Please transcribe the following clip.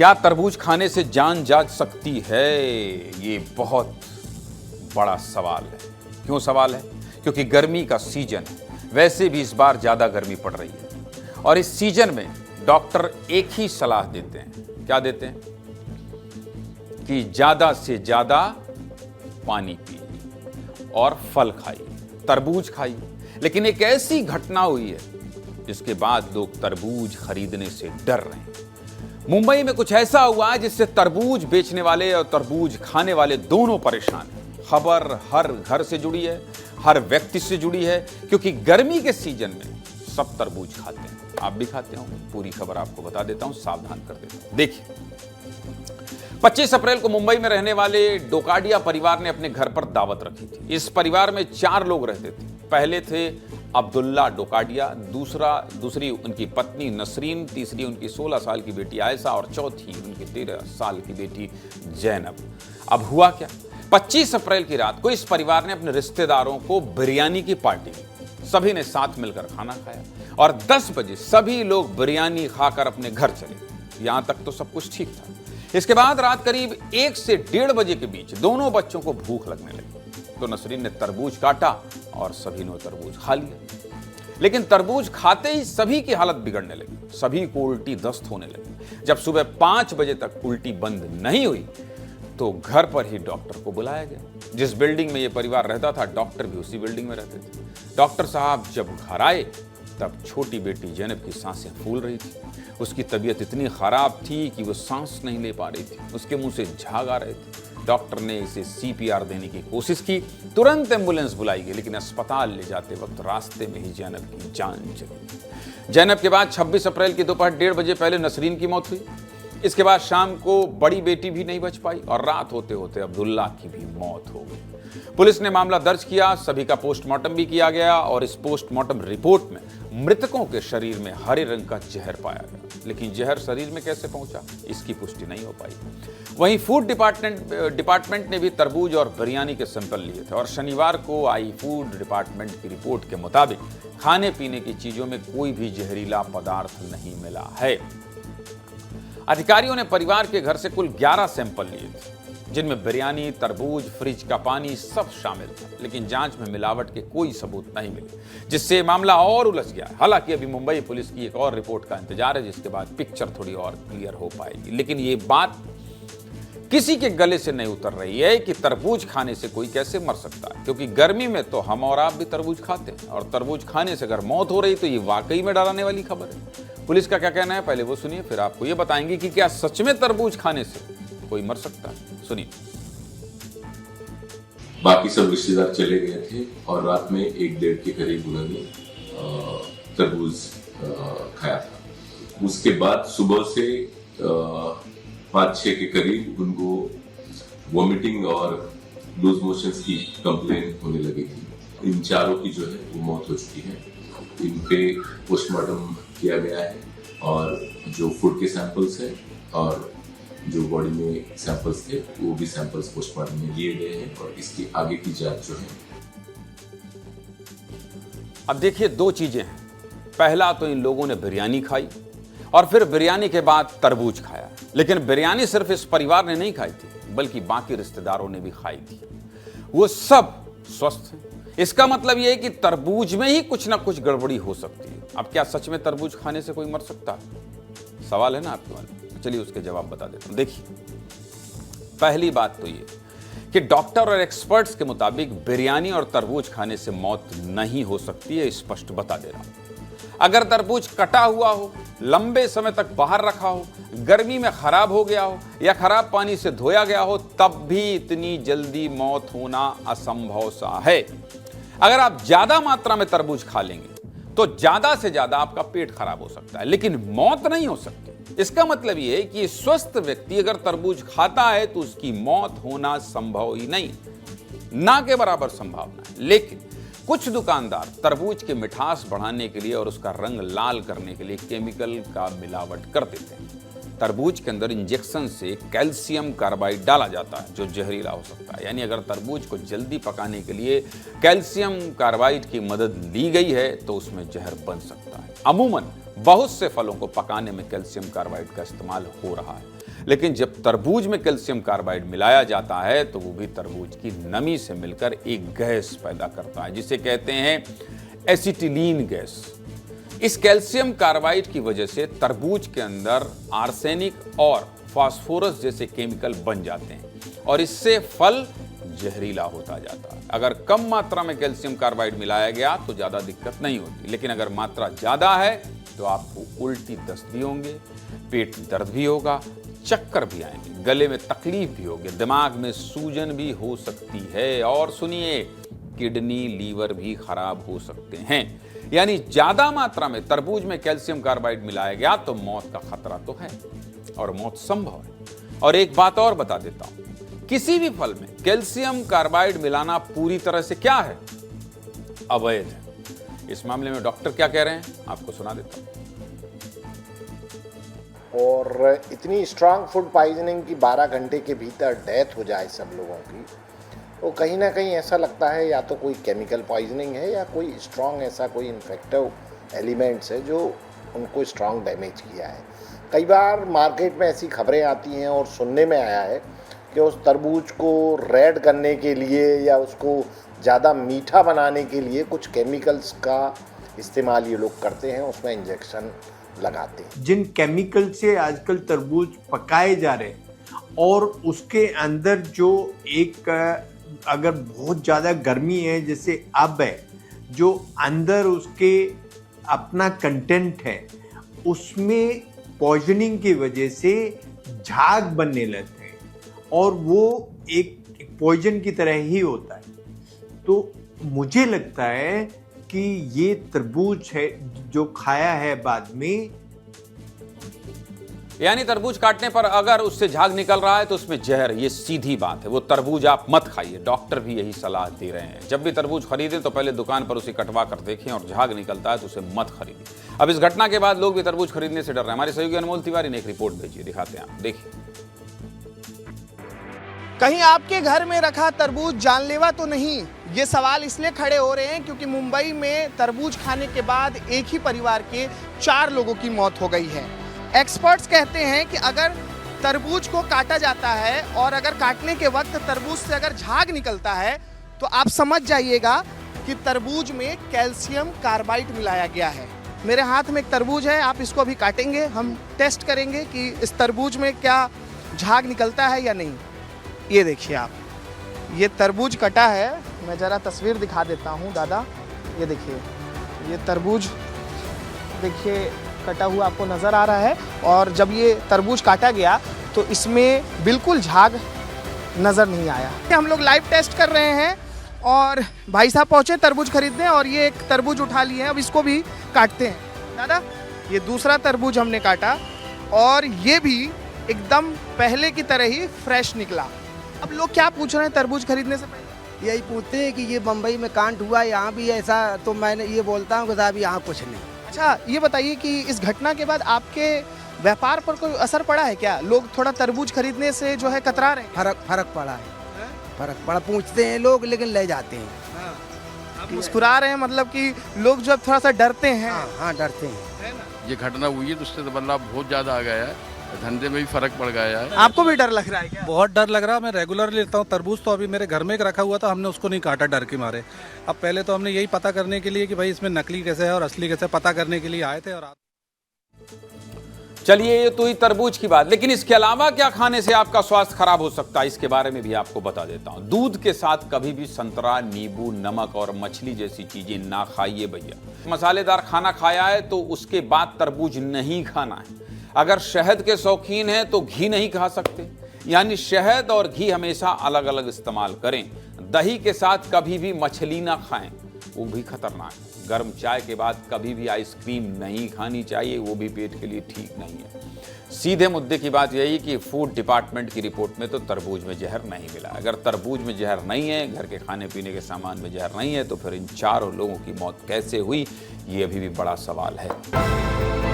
क्या तरबूज खाने से जान जा सकती है? ये बहुत बड़ा सवाल है। क्यों सवाल है? क्योंकि गर्मी का सीजन है। वैसे भी इस बार ज्यादा गर्मी पड़ रही है और इस सीजन में डॉक्टर एक ही सलाह देते हैं। क्या देते हैं? कि ज्यादा से ज्यादा पानी पिए और फल खाइए, तरबूज खाइए। लेकिन एक ऐसी घटना हुई है जिसके बाद लोग तरबूज खरीदने से डर रहे हैं। मुंबई में कुछ ऐसा हुआ है जिससे तरबूज बेचने वाले और तरबूज खाने वाले दोनों परेशान हैं। खबर हर घर से जुड़ी है, हर व्यक्ति से जुड़ी है, क्योंकि गर्मी के सीजन में सब तरबूज खाते हैं। आप भी खाते हो। पूरी खबर आपको बता देता हूं, सावधान कर देता हूं। देखिए, 25 अप्रैल को मुंबई में रहने वाले डोकाडिया परिवार ने अपने घर पर दावत रखी थी। इस परिवार में 4 लोग रहते थे। पहले थे अब्दुल्ला डोकाडिया, दूसरी उनकी पत्नी नसरीन, तीसरी उनकी 16 साल की बेटी आयशा और चौथी उनकी 13 साल की बेटी जैनब। अब हुआ क्या? 25 अप्रैल की रात को इस परिवार ने अपने रिश्तेदारों को बिरयानी की पार्टी दी। सभी ने साथ मिलकर खाना खाया और 10 बजे सभी लोग बिरयानी खाकर अपने घर चले। यहां तक तो सब कुछ ठीक था। इसके बाद रात करीब 1 से 1:30 बजे के बीच दोनों बच्चों को भूख लगने लगी, तो नसरीन ने तरबूज काटा और सभी ने तरबूज खा लिया। लेकिन तरबूज खाते ही सभी की हालत बिगड़ने लगी। सभी को उल्टी दस्त होने लगी। जब सुबह 5 बजे तक उल्टी बंद नहीं हुई तो घर पर ही डॉक्टर को बुलाया गया। जिस बिल्डिंग में यह परिवार रहता था, डॉक्टर भी उसी बिल्डिंग में रहते थे। डॉक्टर साहब जब घर आए तब छोटी बेटी जैनब की सांसें फूल रही थी। उसकी तबीयत इतनी खराब थी कि वो सांस नहीं ले पा रही थी। उसके मुंह से झाग आ रहे थे। डॉक्टर ने इसे CPR देने की कोशिश की। तुरंत एम्बुलेंस बुलाई गई, लेकिन अस्पताल ले जाते वक्त रास्ते में ही जैनब की जान चली। जैनब के बाद 26 अप्रैल की दोपहर 1:30 बजे पहले नसरीन की मौत हुई। इसके बाद शाम को बड़ी बेटी भी नहीं बच पाई और रात होते होते अब्दुल्ला की भी मौत हो गई। पुलिस ने मामला दर्ज किया, सभी का पोस्टमार्टम भी किया गया और इस पोस्टमार्टम रिपोर्ट में मृतकों के शरीर में हरे रंग का जहर पाया गया। लेकिन जहर शरीर में कैसे पहुंचा, इसकी पुष्टि नहीं हो पाई। वहीं फूड डिपार्टमेंट ने भी तरबूज और बिरयानी के सैंपल लिए थे और शनिवार को आई फूड डिपार्टमेंट की रिपोर्ट के मुताबिक खाने पीने की चीजों में कोई भी जहरीला पदार्थ नहीं मिला है। अधिकारियों ने परिवार के घर से कुल 11 सैंपल लिए थे, जिनमें बिरयानी, तरबूज, फ्रिज का पानी सब शामिल था। लेकिन जांच में मिलावट के कोई सबूत नहीं मिले, जिससे मामला और उलझ गया। हालांकि अभी मुंबई पुलिस की एक और रिपोर्ट का इंतजार है, जिसके बाद पिक्चर थोड़ी और क्लियर हो पाएगी। लेकिन ये बात किसी के गले से नहीं उतर रही है कि तरबूज खाने से कोई कैसे मर सकता है, क्योंकि गर्मी में तो हम और आप भी तरबूज खाते हैं और तरबूज खाने से अगर मौत हो रही तो ये वाकई में डराने वाली खबर है। पुलिस का क्या कहना है, पहले वो सुनिए, फिर आपको ये बताएंगे कि क्या सच में तरबूज खाने से कोई मर सकता है। सुनिए। बाकी सब रिश्तेदार चले गए थे और रात में 1-1:30 के करीब उन्होंने तरबूज खाया था। उसके बाद सुबह से 5-6 के करीब उनको वॉमिटिंग और लूज मोशंस की कंप्लेन होने लगी थी। इन चारों की जो है वो मौत हो चुकी है। इन पे पोस्टमार्टम किया गया है और जो फूड के सैंपल्स हैं और जो बॉडी में सैंपल्स थे वो भी सैंपल्स पोस्टमार्टम में लिए गए हैं और इसकी आगे की जांच जो है। अब देखिए, 2 चीजें हैं। पहला तो इन लोगों ने बिरयानी खाई और फिर बिरयानी के बाद तरबूज खाया। लेकिन बिरयानी सिर्फ इस परिवार ने नहीं खाई थी, बल्कि बाकी रिश्तेदारों ने भी खाई थी। वो सब स्वस्थ हैं। इसका मतलब यह है कि तरबूज में ही कुछ ना कुछ गड़बड़ी हो सकती है। अब क्या सच में तरबूज खाने से कोई मर सकता है? सवाल है ना आपके मन में। चलिए उसके जवाब बता देता हूं। देखिए, पहली बात तो ये कि डॉक्टर और एक्सपर्ट्स के मुताबिक बिरयानी और तरबूज खाने से मौत नहीं हो सकती है, स्पष्ट बता दे रहा हूं। अगर तरबूज कटा हुआ हो, लंबे समय तक बाहर रखा हो, गर्मी में खराब हो गया हो या खराब पानी से धोया गया हो, तब भी इतनी जल्दी मौत होना असंभव सा है। अगर आप ज्यादा मात्रा में तरबूज खा लेंगे तो ज्यादा से ज्यादा आपका पेट खराब हो सकता है, लेकिन मौत नहीं हो सकती। इसका मतलब यह है कि स्वस्थ व्यक्ति अगर तरबूज खाता है तो उसकी मौत होना संभव ही नहीं, ना के बराबर संभावना है। लेकिन कुछ दुकानदार तरबूज की मिठास बढ़ाने के लिए और उसका रंग लाल करने के लिए केमिकल का मिलावट कर देते हैं। तरबूज के अंदर इंजेक्शन से कैल्शियम कार्बाइड डाला जाता है जो जहरीला हो सकता है। यानी अगर तरबूज को जल्दी पकाने के लिए कैल्शियम कार्बाइड की मदद ली गई है तो उसमें जहर बन सकता है। अमूमन बहुत से फलों को पकाने में कैल्शियम कार्बाइड का इस्तेमाल हो रहा है। लेकिन जब तरबूज में कैल्शियम कार्बाइड मिलाया जाता है तो वो भी तरबूज की नमी से मिलकर एक गैस पैदा करता है जिसे कहते हैं एसिटिलीन गैस। इस कैल्शियम कार्बाइड की वजह से तरबूज के अंदर आर्सेनिक और फास्फोरस जैसे केमिकल बन जाते हैं और इससे फल जहरीला होता जाता है। अगर कम मात्रा में कैल्शियम कार्बाइड मिलाया गया तो ज्यादा दिक्कत नहीं होती, लेकिन अगर मात्रा ज्यादा है तो आपको उल्टी दस्त भी होंगे, पेट दर्द भी होगा, चक्कर भी आएंगे, गले में तकलीफ भी होगी, दिमाग में सूजन भी हो सकती है और सुनिए किडनी लीवर भी खराब हो सकते हैं। यानी ज्यादा मात्रा में तरबूज में कैल्शियम कार्बाइड मिलाया गया तो मौत का खतरा तो है और मौत संभव है। और एक बात और बता देता हूं, किसी भी फल में कैल्शियम कार्बाइड मिलाना पूरी तरह से क्या है, अवैध है। इस मामले में डॉक्टर क्या कह रहे हैं आपको सुना देता हूं। और इतनी स्ट्रांग फूड पॉइजनिंग की 12 घंटे के भीतर डेथ हो जाए सब लोगों की, तो कहीं ना कहीं ऐसा लगता है या तो कोई केमिकल पॉइजनिंग है या कोई स्ट्रांग ऐसा कोई इन्फेक्टिव एलिमेंट्स है जो उनको स्ट्रांग डैमेज किया है। कई बार मार्केट में ऐसी खबरें आती हैं और सुनने में आया है कि उस तरबूज को रेड करने के लिए या उसको ज़्यादा मीठा बनाने के लिए कुछ केमिकल्स का इस्तेमाल ये लोग करते हैं, उसमें इंजेक्शन लगाते हैं। जिन केमिकल से आजकल तरबूज पकाए जा रहे हैं और उसके अंदर जो एक अगर बहुत ज़्यादा गर्मी है जैसे अब है, जो अंदर उसके अपना कंटेंट है उसमें पॉइजनिंग की वजह से झाग बनने लगते हैं और वो एक पॉइजन की तरह ही होता है। तो मुझे लगता है कि ये तरबूज है जो खाया है बाद में, यानी तरबूज काटने पर अगर उससे झाग निकल रहा है तो उसमें जहर, ये सीधी बात है। वो तरबूज आप मत खाइए, डॉक्टर भी यही सलाह दे रहे हैं। जब भी तरबूज खरीदें तो पहले दुकान पर उसे कटवा कर देखें और झाग निकलता है तो उसे मत खरीदें। अब इस घटना के बाद लोग भी तरबूज खरीदने से डर रहे हैं। हमारे सहयोगी अनमोल तिवारी ने एक रिपोर्ट भेजी, दिखाते हैं, आप देखिए। कहीं आपके घर में रखा तरबूज जानलेवा तो नहीं? ये सवाल इसलिए खड़े हो रहे हैं क्योंकि मुंबई में तरबूज खाने के बाद एक ही परिवार के 4 लोगों की मौत हो गई है। एक्सपर्ट्स कहते हैं कि अगर तरबूज को काटा जाता है और अगर काटने के वक्त तरबूज से अगर झाग निकलता है तो आप समझ जाइएगा कि तरबूज में कैल्शियम कार्बाइड मिलाया गया है। मेरे हाथ में एक तरबूज है, आप इसको अभी काटेंगे, हम टेस्ट करेंगे कि इस तरबूज में क्या झाग निकलता है या नहीं। ये देखिए आप, ये तरबूज कटा है, मैं ज़रा तस्वीर दिखा देता हूँ दादा। ये देखिए, ये तरबूज देखिए कटा हुआ आपको नज़र आ रहा है और जब ये तरबूज काटा गया तो इसमें बिल्कुल झाग नज़र नहीं आया। हम लोग लाइव टेस्ट कर रहे हैं और भाई साहब पहुँचे तरबूज खरीदने और ये एक तरबूज उठा लिए हैं, अब इसको भी काटते हैं। दादा, ये दूसरा तरबूज हमने काटा और ये भी एकदम पहले की तरह ही फ्रेश निकला। अब लोग क्या पूछ रहे हैं तरबूज खरीदने से पहले? यही पूछते हैं कि ये बम्बई में कांड हुआ, यहाँ भी ऐसा, तो मैंने ये बोलता हूँ कि साहब यहाँ कुछ नहीं। अच्छा, ये बताइए कि इस घटना के बाद आपके व्यापार पर कोई असर पड़ा है क्या? लोग थोड़ा तरबूज खरीदने से जो है कतरा रहे हैं? फर्क पड़ा है, फर्क पड़ा। पूछते हैं लोग लेकिन ले जाते हैं। आप मुस्कुरा रहे हैं, मतलब कि लोग जो थोड़ा सा डरते हैं। हाँ डरते हैं। ये घटना हुई है तो उससे तो बदलाव बहुत ज़्यादा आ गया है, धंधे में भी फर्क पड़ गया है। आपको भी डर लग रहा है क्या? बहुत डर लग रहा है। मैं रेगुलर लेता हूँ तरबूज, तो अभी मेरे घर में एक रखा हुआ था, हमने उसको नहीं काटा डर के मारे। अब पहले तो हमने यही पता करने के लिए कि भाई इसमें नकली कैसे है और असली कैसे, पता करने के लिए आए थे। और चलिए, ये तो ही तरबूज की बात, लेकिन इसके अलावा क्या खाने से आपका स्वास्थ्य खराब हो सकता है, इसके बारे में भी आपको बता देता हूं। दूध के साथ कभी भी संतरा, नींबू, नमक और मछली जैसी चीजें ना खाइए भैया। मसालेदार खाना खाया है तो उसके बाद तरबूज नहीं खाना है। अगर शहद के शौकीन हैं तो घी नहीं खा सकते, यानी शहद और घी हमेशा अलग अलग इस्तेमाल करें। दही के साथ कभी भी मछली ना खाएं, वो भी खतरनाक है। गर्म चाय के बाद कभी भी आइसक्रीम नहीं खानी चाहिए, वो भी पेट के लिए ठीक नहीं है। सीधे मुद्दे की बात यही कि फूड डिपार्टमेंट की रिपोर्ट में तो तरबूज में जहर नहीं मिला। अगर तरबूज में जहर नहीं है, घर के खाने पीने के सामान में जहर नहीं है, तो फिर इन 4 लोगों की मौत कैसे हुई, ये अभी भी बड़ा सवाल है।